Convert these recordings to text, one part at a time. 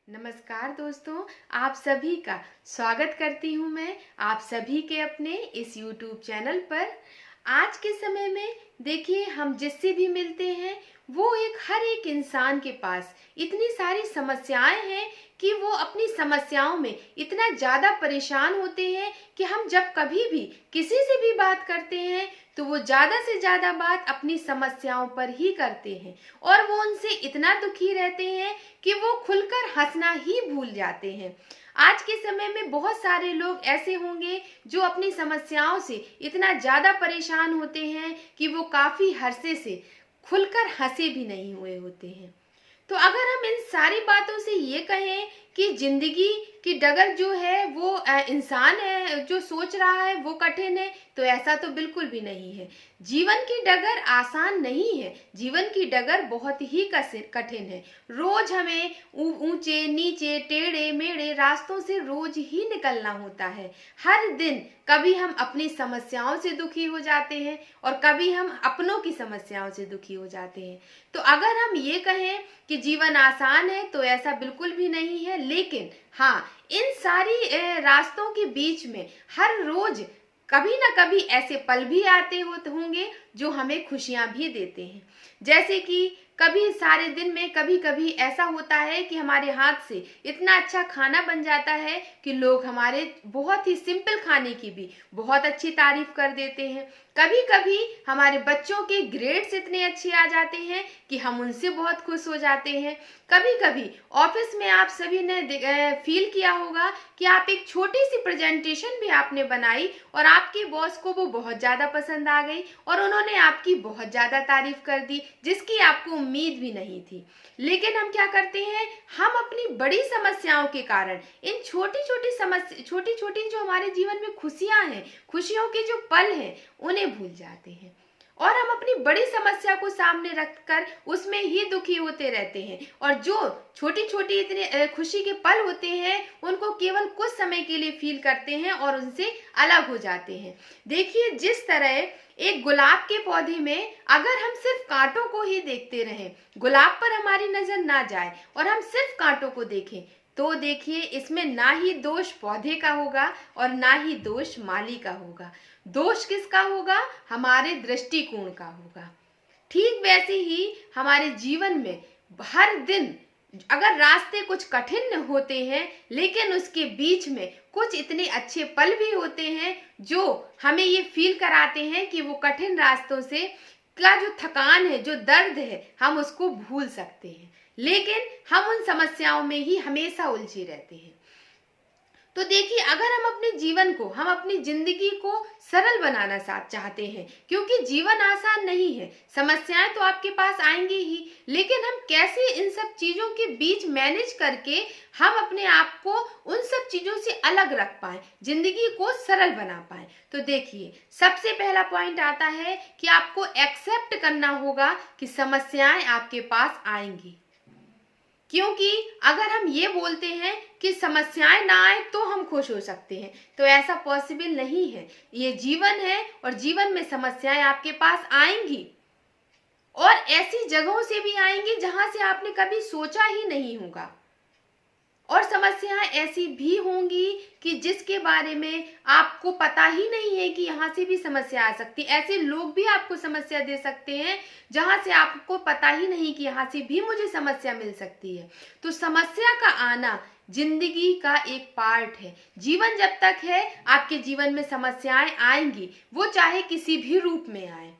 नमस्कार दोस्तों, आप सभी का स्वागत करती हूँ मैं आप सभी के अपने इस YouTube चैनल पर। आज के समय में देखिए, हम जिससे भी मिलते हैं वो हर एक इंसान के पास इतनी सारी समस्याएं हैं कि वो अपनी समस्याओं में इतना ज़्यादा परेशान होते हैं कि हम जब कभी भी किसी से भी बात करते हैं तो वो ज़्यादा से ज़्यादा बात अपनी समस्याओं पर ही करते हैं और वो उनसे इतना दुखी रहते हैं कि वो खुलकर हंसना ही भूल जाते हैं। आज के समय में बहुत सारे लोग ऐसे होंगे जो अपनी समस्याओं से इतना ज़्यादा परेशान होते हैं कि वो काफ़ी अरसे से खुलकर हंसे भी नहीं हुए होते हैं। तो अगर हम इन सारी बातों से ये कहें कि जिंदगी की डगर जो है वो इंसान है जो सोच रहा है वो कठिन है, तो ऐसा तो बिल्कुल भी नहीं है। जीवन की डगर आसान नहीं है, जीवन की डगर बहुत ही कठिन है। रोज हमें ऊंचे नीचे टेढ़े मेढ़े रास्तों से रोज ही निकलना होता है। हर दिन कभी हम अपनी समस्याओं से दुखी हो जाते हैं और कभी हम अपनों की समस्याओं से दुखी हो जाते हैं। तो अगर हम ये कहें कि जीवन आसान है तो ऐसा बिल्कुल भी नहीं है, लेकिन हाँ, इन सारी रास्तों के बीच में हर रोज कभी ना कभी ऐसे पल भी आते होंगे जो हमें खुशियां भी देते हैं। जैसे कि कभी सारे दिन में कभी कभी ऐसा होता है कि हमारे हाथ से इतना अच्छा खाना बन जाता है कि लोग हमारे बहुत ही सिंपल खाने की भी बहुत अच्छी तारीफ कर देते हैं। कभी कभी हमारे बच्चों के ग्रेड्स इतने अच्छे आ जाते हैं कि हम उनसे बहुत खुश हो जाते हैं। कभी कभी ऑफिस में आप सभी ने फील किया होगा कि आप एक छोटी सी प्रेजेंटेशन भी आपने बनाई और आपके बॉस को वो बहुत ज़्यादा पसंद आ गई और उन्होंने आपकी बहुत ज़्यादा तारीफ कर दी, जिसकी आपको उम्मीद भी नहीं थी। लेकिन हम क्या करते हैं, हम अपनी बड़ी समस्याओं के कारण इन छोटी छोटी जो हमारे जीवन में खुशियां हैं, खुशियों के जो पल हैं, उन्हें भूल जाते हैं और हम अपनी बड़ी समस्या को सामने रखकर उसमें ही दुखी होते रहते हैं। और जो छोटी छोटी इतने खुशी के पल होते हैं उनको केवल कुछ समय के लिए फील करते हैं और उनसे अलग हो जाते हैं। देखिए, जिस तरह एक गुलाब के पौधे में अगर हम सिर्फ कांटों को ही देखते रहें, गुलाब पर हमारी नजर ना जाए और हम सिर्फ कांटों को देखें, तो देखिए इसमें ना ही दोष पौधे का होगा और ना ही दोष माली का होगा। दोष किसका होगा? हमारे दृष्टिकोण का होगा। ठीक वैसे ही हमारे जीवन में हर दिन अगर रास्ते कुछ कठिन होते हैं, लेकिन उसके बीच में कुछ इतने अच्छे पल भी होते हैं जो हमें ये फील कराते हैं कि वो कठिन रास्तों से का जो थकान है, जो दर्द है, हम उसको भूल सकते हैं। लेकिन हम उन समस्याओं में ही हमेशा उलझे रहते हैं। तो देखिए, अगर हम अपने जीवन को, हम अपनी जिंदगी को सरल बनाना चाहते हैं, क्योंकि जीवन आसान नहीं है, समस्याएं तो आपके पास आएंगी ही, लेकिन हम कैसे इन सब चीजों के बीच मैनेज करके हम अपने आप को उन सब चीजों से अलग रख पाए, जिंदगी को सरल बना पाए। तो देखिए, सबसे पहला पॉइंट आता है कि आपको एक्सेप्ट करना होगा कि समस्याएं आपके पास आएंगी। क्योंकि अगर हम ये बोलते हैं कि समस्याएं ना आए तो हम खुश हो सकते हैं, तो ऐसा पॉसिबल नहीं है। ये जीवन है और जीवन में समस्याएं आपके पास आएंगी और ऐसी जगहों से भी आएंगी जहां से आपने कभी सोचा ही नहीं होगा। और समस्याएं ऐसी भी होंगी कि जिसके बारे में आपको पता ही नहीं है कि यहाँ से भी समस्या आ सकती है। ऐसे लोग भी आपको समस्या दे सकते हैं जहाँ से आपको पता ही नहीं कि यहाँ से भी मुझे समस्या मिल सकती है। तो समस्या का आना जिंदगी का एक पार्ट है। जीवन जब तक है, आपके जीवन में समस्याएं आएंगी, वो चाहे किसी भी रूप में आए।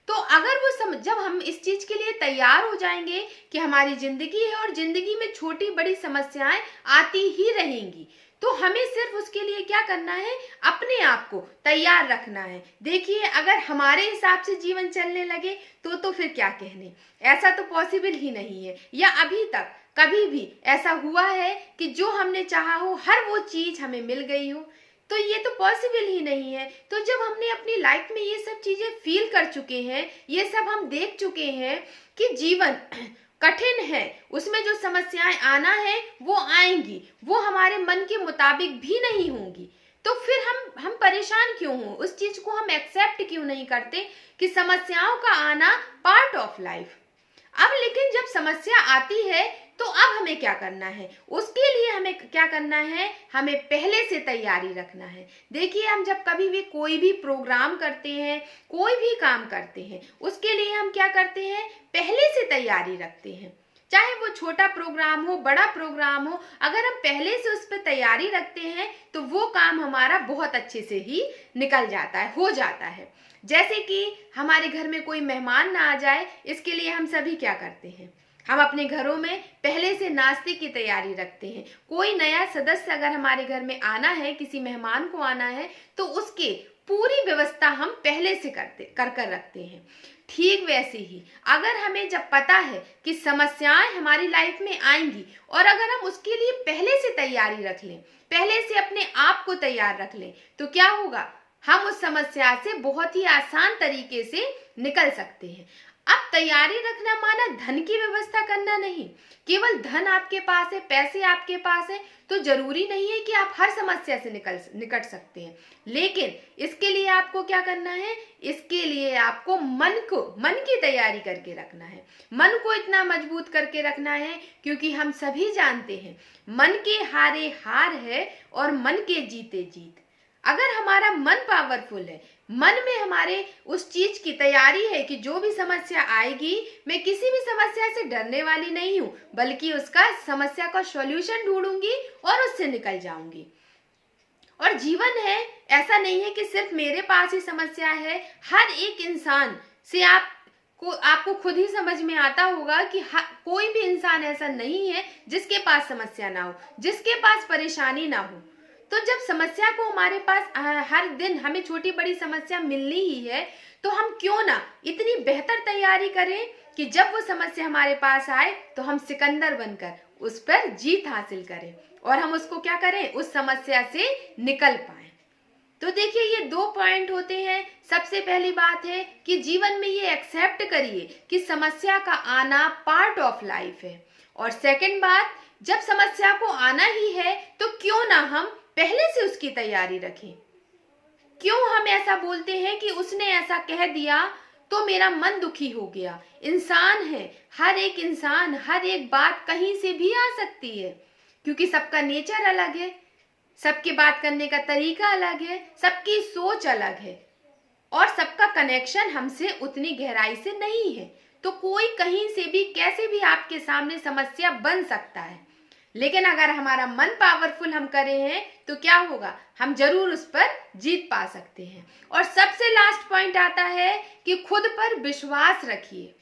तो अगर वो जब हम इस चीज के लिए तैयार हो जाएंगे कि हमारी जिंदगी है और जिंदगी में छोटी बड़ी समस्याएं आती ही रहेंगी, तो हमें सिर्फ उसके लिए क्या करना है, अपने आप को तैयार रखना है। देखिए, अगर हमारे हिसाब से जीवन चलने लगे तो फिर क्या कहने, ऐसा तो पॉसिबल ही नहीं है। या अभी तक कभी भी ऐसा हुआ है कि जो हमने चाहा हो हर वो चीज हमें मिल गई हो? तो ये तो पॉसिबल ही नहीं है। तो जब हमने अपनी लाइफ में ये सब चीजें फील कर चुके हैं, ये सब हम देख चुके हैं कि जीवन कठिन है, उसमें जो समस्याएं आना है वो आएंगी, वो हमारे मन के मुताबिक भी नहीं होंगी, तो फिर हम परेशान क्यों हो? उस चीज को हम एक्सेप्ट क्यों नहीं करते कि समस्याओं का आना पार्ट ऑफ लाइफ। अब लेकिन जब समस्या आती है तो अब हमें क्या करना है, उसके लिए हमें क्या करना है, हमें पहले से तैयारी रखना है। देखिए, हम जब कभी भी कोई भी प्रोग्राम करते हैं, कोई भी काम करते हैं, उसके लिए हम क्या करते हैं, पहले से तैयारी रखते हैं। चाहे वो छोटा प्रोग्राम हो, बड़ा प्रोग्राम हो, अगर हम पहले से उस पर तैयारी रखते हैं तो वो काम हमारा बहुत अच्छे से ही निकल जाता है, हो जाता है। जैसे कि हमारे घर में कोई मेहमान ना आ जाए, इसके लिए हम सभी क्या करते हैं, हम अपने घरों में पहले से नाश्ते की तैयारी रखते हैं। कोई नया सदस्य अगर हमारे घर में आना है, किसी मेहमान को आना है, तो उसके पूरी व्यवस्था हम पहले से कर रखते हैं। ठीक वैसे ही अगर हमें जब पता है कि समस्याएं हमारी लाइफ में आएंगी और अगर हम उसके लिए पहले से तैयारी रख लें, पहले से अपने आप को तैयार रख लें, तो क्या होगा, हम उस समस्या से बहुत ही आसान तरीके से निकल सकते हैं। अब तैयारी रखना माना धन की व्यवस्था करना नहीं। केवल धन आपके पास है, पैसे आपके पास है, तो जरूरी नहीं है कि आप हर समस्या से निकट सकते हैं। लेकिन इसके लिए आपको क्या करना है, इसके लिए आपको मन की तैयारी करके रखना है। मन को इतना मजबूत करके रखना है, क्योंकि हम सभी जानते हैं मन के हारे हार है और मन के जीते जीत। अगर हमारा मन पावरफुल है, मन में हमारे उस चीज की तैयारी है कि जो भी समस्या आएगी, मैं किसी भी समस्या से डरने वाली नहीं हूं, बल्कि उसका समस्या का सॉल्यूशन ढूंढूंगी और उससे निकल जाऊंगी। और जीवन है, ऐसा नहीं है कि सिर्फ मेरे पास ही समस्या है। हर एक इंसान से आपको खुद ही समझ में आता होगा कि कोई भी इंसान ऐसा नहीं है जिसके पास समस्या ना हो, जिसके पास परेशानी ना हो। तो जब समस्या को हमारे पास हर दिन हमें छोटी बड़ी समस्या मिलनी ही है, तो हम क्यों ना इतनी बेहतर तैयारी करें कि जब वो समस्या हमारे पास आए तो हम सिकंदर बनकर उस पर जीत हासिल करें और हम उसको क्या करें, उस समस्या से निकल पाए। तो देखिए, ये 2 पॉइंट होते हैं। सबसे पहली बात है कि जीवन में ये एक्सेप्ट करिए कि समस्या का आना पार्ट ऑफ लाइफ है। और सेकंड बात, जब समस्या को आना ही है तो क्यों ना हम पहले से उसकी तैयारी रखें। क्यों हम ऐसा बोलते हैं कि उसने ऐसा कह दिया तो मेरा मन दुखी हो गया। इंसान है, हर एक इंसान, हर एक बात कहीं से भी आ सकती है, क्योंकि सबका नेचर अलग है, सबके बात करने का तरीका अलग है, सबकी सोच अलग है और सबका कनेक्शन हमसे उतनी गहराई से नहीं है। तो कोई कहीं से भी कैसे भी आपके सामने समस्या बन सकता है, लेकिन अगर हमारा मन पावरफुल हम करे हैं तो क्या होगा, हम जरूर उस पर जीत पा सकते हैं। और सबसे लास्ट पॉइंट आता है कि खुद पर विश्वास रखिए।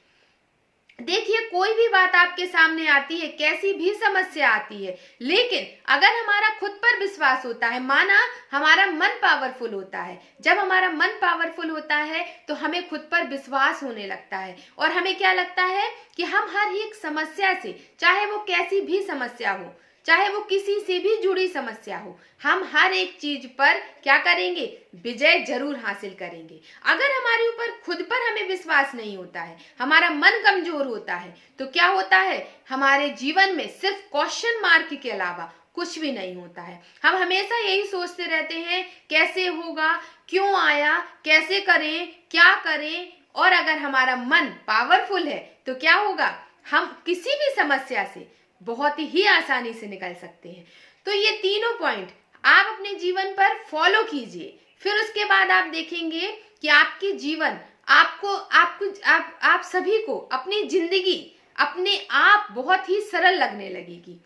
देखिए, कोई भी बात आपके सामने आती है, कैसी भी समस्या आती है, लेकिन अगर हमारा खुद पर विश्वास होता है, माना हमारा मन पावरफुल होता है, जब हमारा मन पावरफुल होता है तो हमें खुद पर विश्वास होने लगता है और हमें क्या लगता है कि हम हर एक समस्या से, चाहे वो कैसी भी समस्या हो, चाहे वो किसी से भी जुड़ी समस्या हो, हम हर एक चीज पर क्या करेंगे, विजय जरूर हासिल करेंगे। अगर हमारे ऊपर खुद पर हमें विश्वास नहीं होता है, हमारा मन कमजोर होता है, तो क्या होता है, हमारे जीवन में सिर्फ क्वेश्चन मार्क के अलावा कुछ भी नहीं होता है। हम हमेशा यही सोचते रहते हैं, कैसे होगा, क्यों आया, कैसे करें, क्या करें। और अगर हमारा मन पावरफुल है तो क्या होगा, हम किसी भी समस्या से बहुत ही आसानी से निकल सकते हैं। तो ये तीनों पॉइंट आप अपने जीवन पर फॉलो कीजिए, फिर उसके बाद आप देखेंगे कि आपके जीवन आप सभी को अपनी जिंदगी अपने आप बहुत ही सरल लगने लगेगी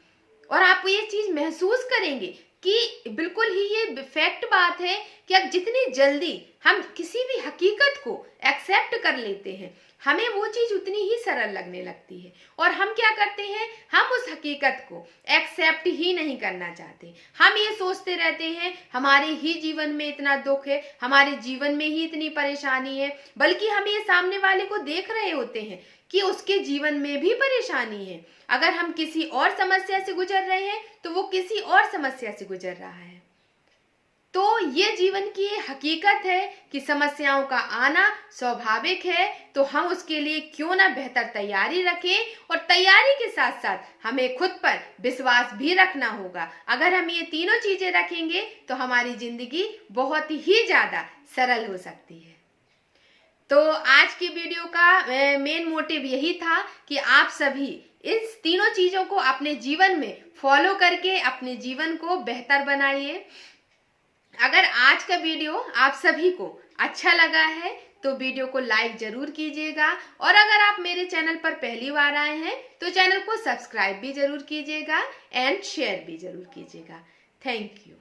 और आप ये चीज महसूस करेंगे कि बिल्कुल ही ये फैक्ट बात है कि अब जितनी जल्दी हम किसी भी हकीकत को एक्सेप्ट कर लेते हैं, हमें वो चीज उतनी ही सरल लगने लगती है। और हम क्या करते हैं, हम उस हकीकत को एक्सेप्ट ही नहीं करना चाहते। हम ये सोचते रहते हैं हमारे ही जीवन में इतना दुख है, हमारे जीवन में ही इतनी परेशानी है, बल्कि हम ये सामने वाले को देख रहे होते हैं कि उसके जीवन में भी परेशानी है। अगर हम किसी और समस्या से गुजर रहे हैं तो वो किसी और समस्या से गुजर रहा है। तो ये जीवन की हकीकत है कि समस्याओं का आना स्वाभाविक है, तो हम उसके लिए क्यों ना बेहतर तैयारी रखें और तैयारी के साथ साथ हमें खुद पर विश्वास भी रखना होगा। अगर हम ये तीनों चीजें रखेंगे तो हमारी जिंदगी बहुत ही ज्यादा सरल हो सकती है। तो आज की वीडियो का मेन मोटिव यही था कि आप सभी इस तीनों चीज़ों को अपने जीवन में फॉलो करके अपने जीवन को बेहतर बनाइए। अगर आज का वीडियो आप सभी को अच्छा लगा है तो वीडियो को लाइक जरूर कीजिएगा, और अगर आप मेरे चैनल पर पहली बार आए हैं तो चैनल को सब्सक्राइब भी जरूर कीजिएगा एंड शेयर भी जरूर कीजिएगा। Thank you.